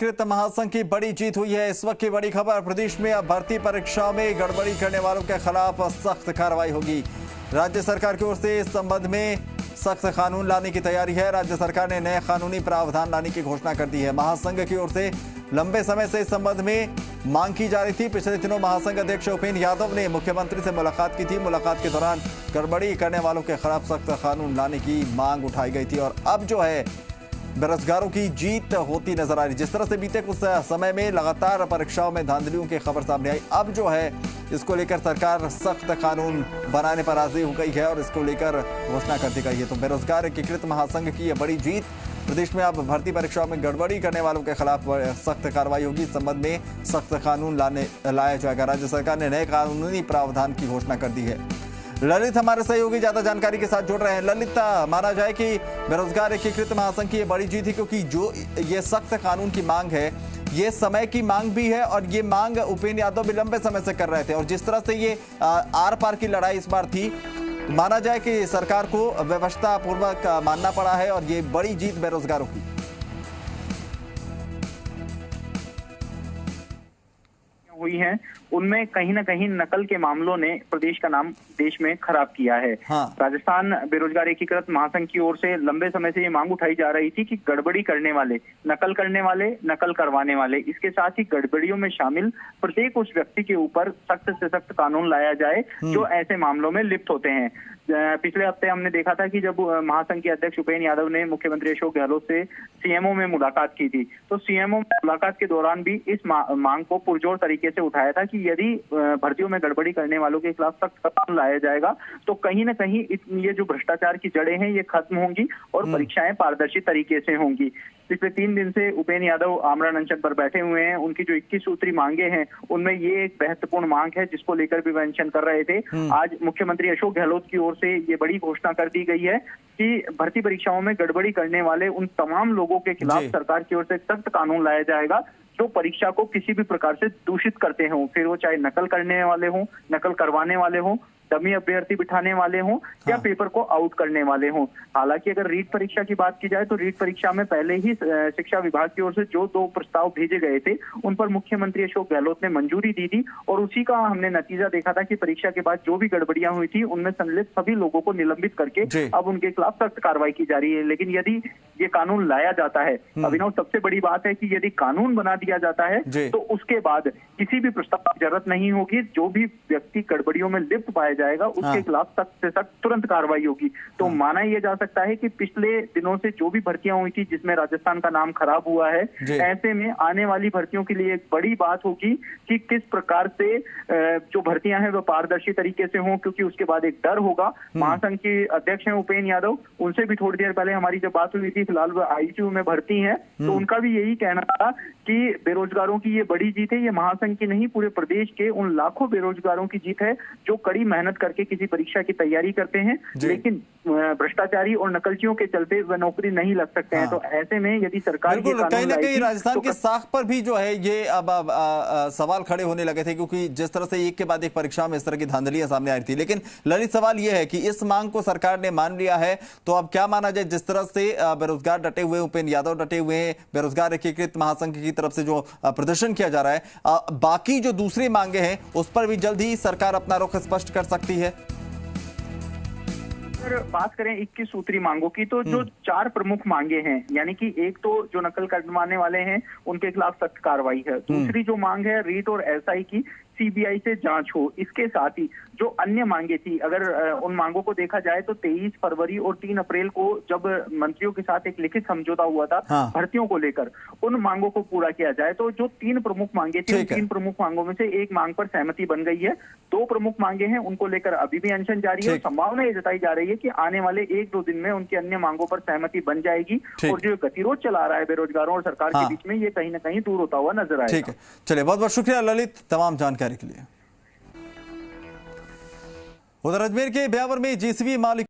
कृत महासंघ की बड़ी जीत हुई है। इस वक्त की बड़ी खबर, प्रदेश में अब भर्ती परीक्षाओं में गड़बड़ी करने वालों के खिलाफ सख्त कार्रवाई होगी। राज्य सरकार की ओर से इस संबंध में सख्त कानून लाने की तैयारी है। राज्य सरकार ने नए कानूनी प्रावधान लाने की घोषणा कर दी है। महासंघ की ओर से लंबे समय से इस संबंध में मांग की जा रही थी। पिछले दिनों महासंघ अध्यक्ष उपेंद्र यादव ने मुख्यमंत्री से मुलाकात की थी। मुलाकात के दौरान गड़बड़ी करने वालों के खिलाफ सख्त कानून लाने की मांग उठाई गई थी और अब जो है बेरोजगारों की जीत होती नजर आ रही। जिस तरह से बीते कुछ समय में लगातार परीक्षाओं में धांधलियों की खबर सामने आई, अब जो है इसको लेकर सरकार सख्त कानून बनाने पर राजी हो गई है और इसको लेकर घोषणा कर दी गई है। तो बेरोजगार एकीकृत महासंघ की यह बड़ी जीत, प्रदेश में अब भर्ती परीक्षाओं में गड़बड़ी करने वालों के खिलाफ सख्त कार्रवाई होगी। इस संबंध में सख्त कानून लाया जाएगा। राज्य सरकार ने नए कानूनी प्रावधान की घोषणा कर दी है। ललित हमारे सहयोगी ज्यादा जानकारी के साथ जुड़ रहे हैं। ललित, माना जाए कि बेरोजगार एकीकृत महासंघ की ये बड़ी जीत है, क्योंकि जो ये सख्त कानून की मांग है, ये समय की मांग भी है और ये मांग उपेंद्र यादव भी लंबे समय से कर रहे थे। और जिस तरह से ये आर पार की लड़ाई इस बार थी, माना जाए कि सरकार को व्यवस्था पूर्वक मानना पड़ा है और ये बड़ी जीत बेरोजगारों की हुई है। उनमें कहीं ना कहीं नकल के मामलों ने प्रदेश का नाम देश में खराब किया है। राजस्थान बेरोजगार एकीकृत महासंघ की ओर से लंबे समय से ये मांग उठाई जा रही थी कि गड़बड़ी करने वाले, नकल करने वाले, नकल करवाने वाले, इसके साथ ही गड़बड़ियों में शामिल प्रत्येक उस व्यक्ति के ऊपर सख्त से सख्त कानून लाया जाए जो ऐसे मामलों में लिप्त होते हैं। पिछले हफ्ते हमने देखा था कि जब महासंघ के अध्यक्ष उपेंद्र यादव ने मुख्यमंत्री अशोक गहलोत से सीएमओ में मुलाकात की थी, तो सीएमओ मुलाकात के दौरान भी इस मांग को पुरजोर तरीके से उठाया था कि यदि भर्तियों में गड़बड़ी करने वालों के खिलाफ सख्त कानून लाया जाएगा तो कहीं ना कहीं ये जो भ्रष्टाचार की जड़ें हैं ये खत्म होंगी और परीक्षाएं पारदर्शी तरीके से होंगी। पिछले 3 दिन से उपेंद्र यादव आमरण अनशन पर बैठे हुए हैं। उनकी जो 21 सूत्री मांगे हैं उनमें ये एक महत्वपूर्ण मांग है जिसको लेकर भी मेंशन कर रहे थे। आज मुख्यमंत्री अशोक गहलोत की ओर से ये बड़ी घोषणा कर दी गई है कि भर्ती परीक्षाओं में गड़बड़ी करने वाले उन तमाम लोगों के खिलाफ सरकार की ओर से सख्त कानून लाया जाएगा जो परीक्षा को किसी भी प्रकार से दूषित करते हों, फिर वो चाहे नकल करने वाले हों, नकल करवाने वाले हों, डमी अभ्यर्थी बिठाने वाले हों या पेपर को आउट करने वाले हों। हालांकि अगर रीट परीक्षा की बात की जाए तो रीट परीक्षा में पहले ही शिक्षा विभाग की ओर से जो 2 प्रस्ताव भेजे गए थे उन पर मुख्यमंत्री अशोक गहलोत ने मंजूरी दी थी और उसी का हमने नतीजा देखा था कि परीक्षा के बाद जो भी गड़बड़ियां हुई थी उनमें सम्मिलित सभी लोगों को निलंबित करके अब उनके खिलाफ सख्त कार्रवाई की जा रही है। लेकिन यदि ये कानून लाया जाता है, अभिनव, सबसे बड़ी बात है कि यदि कानून बना दिया जाता है तो उसके बाद किसी भी प्रस्ताव की जरूरत नहीं होगी। जो भी व्यक्ति गड़बड़ियों में लिप्त पाया जाएगा उसके खिलाफ सख्त से सख्त तुरंत कार्रवाई होगी। तो माना यह जा सकता है कि पिछले दिनों से जो भी भर्तियां हुई थी जिसमें राजस्थान का नाम खराब हुआ है, ऐसे में आने वाली भर्तियों के लिए एक बड़ी बात होगी कि किस प्रकार से जो भर्तियां हैं वो पारदर्शी तरीके से हों, क्योंकि उसके बाद एक डर होगा। महासंघ के अध्यक्ष हैं उपेंद्र यादव, उनसे भी थोड़ी देर पहले हमारी जब बात हुई थी, फिलहाल वो आईसीयू में भर्ती है, तो उनका भी यही कहना था कि बेरोजगारों की ये बड़ी जीत है, ये महासंघ की नहीं पूरे प्रदेश के उन लाखों बेरोजगारों की जीत है जो कड़ी मेहनत करके किसी परीक्षा की तैयारी करते हैं लेकिन भ्रष्टाचारी और नकलचियों के चलते वह नौकरी नहीं लग सकते हैं। तो ऐसे में यदि सरकार कहीं ना कहीं राजस्थान की साख पर भी जो है ये अब सवाल खड़े होने लगे थे, क्योंकि जिस तरह से एक के बाद एक परीक्षा में इस तरह की धांधलियां सामने आ रही थी। लेकिन ललित, सवाल यह है कि इस मांग को सरकार ने मान लिया है तो अब क्या माना जाए? जिस तरह से बेरोजगार डटे हुए, उपेंद्र यादव डटे हुए हैं, बेरोजगार एकीकृत महासंघ की तरफ से जो प्रदर्शन किया जा रहा है, बाकी जो दूसरी मांगे हैं उस पर भी जल्द ही सरकार अपना रुख स्पष्ट कर सकती है। अगर बात करें 21 सूत्री मांगों की तो जो 4 प्रमुख मांगे हैं, यानी कि एक तो जो नकल करवाने वाले हैं उनके खिलाफ सख्त कार्रवाई है। दूसरी जो मांग है रीट और एसआई की सीबीआई से जांच हो। इसके साथ ही जो अन्य मांगे थी, अगर उन मांगों को देखा जाए तो 23 फरवरी और 3 अप्रैल को जब मंत्रियों के साथ एक लिखित समझौता हुआ था भर्तियों को लेकर, उन मांगों को पूरा किया जाए। तो जो 3 प्रमुख मांगे थी, 3 प्रमुख मांगों में से एक मांग पर सहमति बन गई है। 2 प्रमुख मांगे हैं उनको लेकर अभी भी अनशन जारी है। संभावना ये जताई जा रही है कि आने वाले 1-2 दिन में उनकी अन्य मांगों पर सहमति बन जाएगी और जो गतिरोध चला रहा है बेरोजगारों और सरकार के बीच में, ये कहीं ना कहीं दूर होता हुआ नजर आएगा। ठीक है, चलिए, बहुत बहुत शुक्रिया ललित तमाम जानकारी के लिए। उधर अजमेर के ब्यावर में जेसीबी मालिक